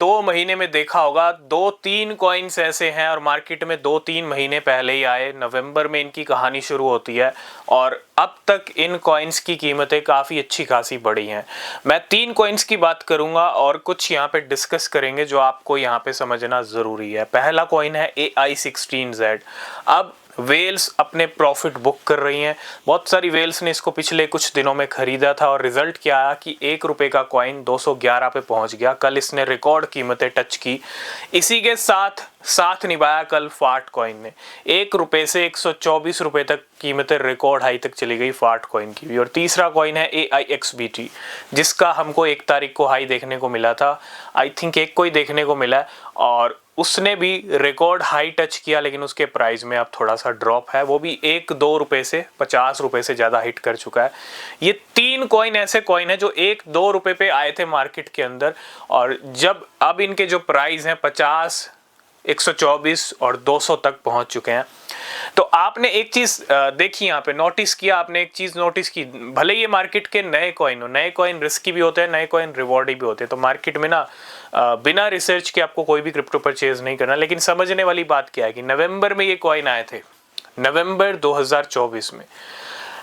2 महीने में देखा होगा 2-3 कॉइन्स ऐसे हैं और मार्केट में 2-3 महीने पहले ही आए, नवंबर में इनकी कहानी शुरू होती है और अब तक इन कॉइन्स की कीमतें काफ़ी अच्छी खासी बढ़ी हैं। मैं 3 कॉइन्स की बात करूंगा और कुछ यहाँ पे डिस्कस करेंगे जो आपको यहाँ पे समझना ज़रूरी है। पहला कॉइन है AI16Z। अब वेल्स अपने प्रॉफिट बुक कर रही हैं। बहुत सारी वेल्स ने इसको पिछले कुछ दिनों में खरीदा था और रिजल्ट क्या आया कि 1 रुपये का कॉइन 211 पे पहुंच गया। कल इसने रिकॉर्ड कीमतें टच की। इसी के साथ निभाया कल फाट कॉइन ने। 1 रुपये से 124 रुपये तक कीमतें रिकॉर्ड हाई तक चली गई फाट कॉइन की भी। और तीसरा कॉइन है AIXBT, जिसका हमको 1 तारीख को हाई देखने को मिला था। आई थिंक 1 को ही देखने को मिला और उसने भी रिकॉर्ड हाई टच किया, लेकिन उसके प्राइस में अब थोड़ा सा ड्रॉप है। वो भी 1-2 रुपये से 50 रुपये से ज़्यादा हिट कर चुका है। ये 3 कॉइन ऐसे कॉइन है जो 1-2 रुपये पे आए थे मार्केट के अंदर और जब अब इनके जो प्राइस हैं 50, 124 और 200 तक पहुंच चुके हैं। तो आपने एक चीज देखी, यहाँ पे नोटिस किया, आपने एक चीज नोटिस की, भले ये मार्केट के नए कॉइन हो, नए कॉइन रिस्की भी होते हैं, नए कॉइन रिवॉर्डी भी होते हैं। तो मार्केट में ना बिना रिसर्च के आपको कोई भी क्रिप्टो परचेज नहीं करना। लेकिन समझने वाली बात क्या है कि नवंबर में ये कॉइन आए थे, नवंबर 2024 में।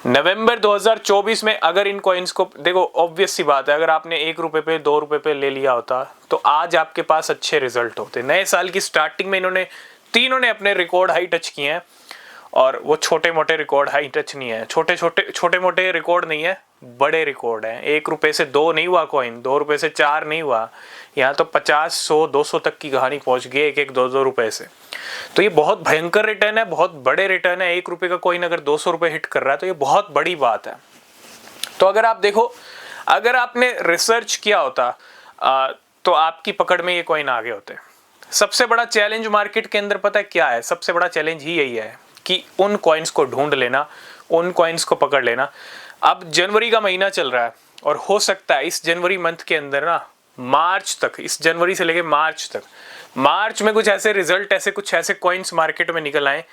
नवंबर 2024 में अगर इन कॉइन्स को देखो, ऑब्वियस सी बात है, अगर आपने 1 रुपये पे 2 रुपये पे ले लिया होता तो आज आपके पास अच्छे रिजल्ट होते। नए साल की स्टार्टिंग में इन्होंने तीनों ने अपने रिकॉर्ड हाई टच किए हैं और वो छोटे मोटे रिकॉर्ड हाई टच नहीं है, छोटे मोटे रिकॉर्ड नहीं है, बड़े रिकॉर्ड हैं। 1 रुपये से 2 नहीं हुआ कॉइन, 2 रुपये से 4 नहीं हुआ, यहाँ तो 50, 100, 200 तक की कहानी पहुंच गई 1-1, 2-2 रुपये से। तो ये बहुत भयंकर रिटर्न है, बहुत बड़े रिटर्न है। 1 रुपये का कॉइन अगर 200 रुपये हिट कर रहा है तो ये बहुत बड़ी बात है। तो अगर आप देखो, अगर आपने रिसर्च किया होता तो आपकी पकड़ में ये कॉइन आगे होते। सबसे बड़ा चैलेंज मार्केट के अंदर पता है क्या है? सबसे बड़ा चैलेंज ही यही है कि उन कॉइन्स को ढूंढ लेना, उन कॉइन्स को पकड़ लेना। अब जनवरी का महीना चल रहा है और हो सकता है इस जनवरी मंथ के अंदर ना, मार्च तक, इस जनवरी से लेके मार्च तक, मार्च में कुछ ऐसे रिजल्ट, कुछ ऐसे कॉइन्स मार्केट में निकल आए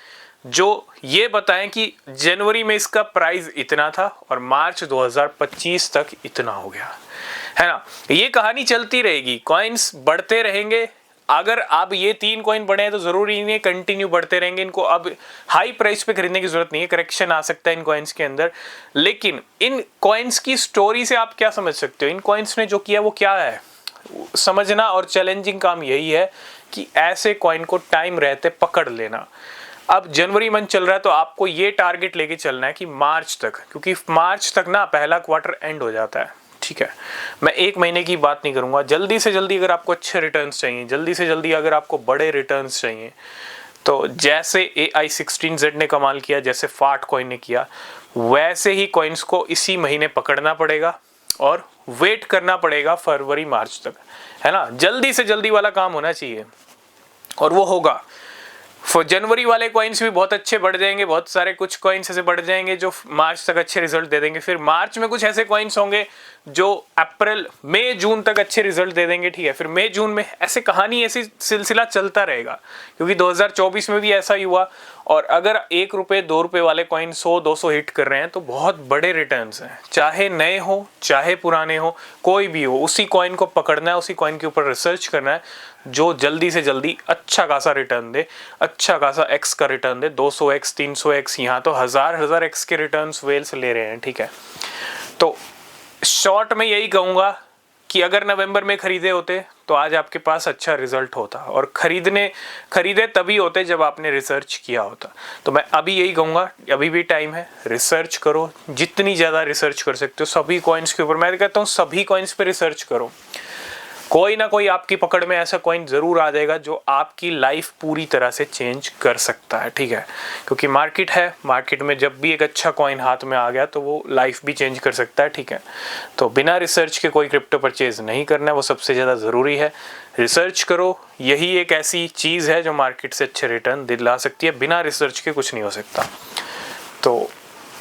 जो ये बताएं कि जनवरी में इसका प्राइस इतना था और मार्च 2025 तक इतना हो गया, है ना। ये कहानी चलती रहेगी, कॉइन्स बढ़ते रहेंगे। अगर अब ये 3 कॉइन बढ़े हैं तो जरूरी नहीं है कंटिन्यू बढ़ते रहेंगे। इनको अब हाई प्राइस पे खरीदने की जरूरत नहीं है, करेक्शन आ सकता है इन कॉइन्स के अंदर। लेकिन इन कॉइन्स की स्टोरी से आप क्या समझ सकते हो? इन कॉइन्स ने जो किया वो क्या है समझना, और चैलेंजिंग काम यही है कि ऐसे कॉइन को टाइम रहते पकड़ लेना। अब जनवरी मंथ चल रहा है तो आपको ये टारगेट लेके चलना है कि मार्च तक, क्योंकि मार्च तक ना पहला क्वार्टर एंड हो जाता है, ठीक है। मैं 1 महीने की बात नहीं करूंगा। जल्दी से जल्दी अगर आपको अच्छे रिटर्न्स चाहिए, जल्दी से जल्दी अगर आपको बड़े रिटर्न्स चाहिए, तो जैसे AI16Z ने कमाल किया, जैसे फाट कॉइन ने किया, वैसे ही कॉइन्स को इसी महीने पकड़ना पड़ेगा और वेट करना पड़ेगा फरवरी मार्च तक, है ना। जल्दी से जल्दी वाला काम होना चाहिए और वो होगा। जनवरी वाले कॉइन्स भी बहुत अच्छे बढ़ जाएंगे, बहुत सारे कुछ कॉइन्स ऐसे बढ़ जाएंगे जो मार्च तक अच्छे रिजल्ट दे देंगे। फिर मार्च में कुछ ऐसे कॉइन्स होंगे जो अप्रैल, मई, जून तक अच्छे रिजल्ट दे देंगे, ठीक है। फिर मई, जून में ऐसे कहानी, ऐसी सिलसिला चलता रहेगा, क्योंकि 2024 में भी ऐसा ही हुआ। और अगर 1 रुपये 2 रुपये वाले कॉइन 100-200 हिट कर रहे हैं तो बहुत बड़े रिटर्न्स हैं, चाहे नए हो चाहे पुराने हो, कोई भी हो, उसी कॉइन को पकड़ना है, उसी कॉइन के ऊपर रिसर्च करना है जो जल्दी से जल्दी अच्छा खासा रिटर्न दे, अच्छा खासा एक्स का रिटर्न दे, 200x, 300x, यहाँ तो हजार एक्स के रिटर्न्स वेल्स ले रहे हैं, ठीक है। तो शॉर्ट में यही कहूँगा कि अगर नवंबर में खरीदे होते तो आज आपके पास अच्छा रिजल्ट होता, और खरीदे तभी होते जब आपने रिसर्च किया होता। तो मैं अभी यही कहूँगा, अभी भी टाइम है, रिसर्च करो, जितनी ज़्यादा रिसर्च कर सकते हो सभी कॉइन्स के ऊपर। मैं कहता हूँ सभी कॉइन्स पे रिसर्च करो, कोई ना कोई आपकी पकड़ में ऐसा कॉइन जरूर आ जाएगा जो आपकी लाइफ पूरी तरह से चेंज कर सकता है, ठीक है। क्योंकि मार्केट है, मार्केट में जब भी एक अच्छा कॉइन हाथ में आ गया तो वो लाइफ भी चेंज कर सकता है, ठीक है। तो बिना रिसर्च के कोई क्रिप्टो परचेज नहीं करना है, वो सबसे ज़्यादा ज़रूरी है। रिसर्च करो, यही एक ऐसी चीज़ है जो मार्केट से अच्छे रिटर्न दिला सकती है। बिना रिसर्च के कुछ नहीं हो सकता। तो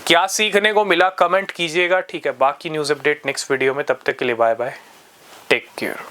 क्या सीखने को मिला कमेंट कीजिएगा, ठीक है। बाकी न्यूज़ अपडेट नेक्स्ट वीडियो में, तब तक के लिए बाय बाय, टेक केयर।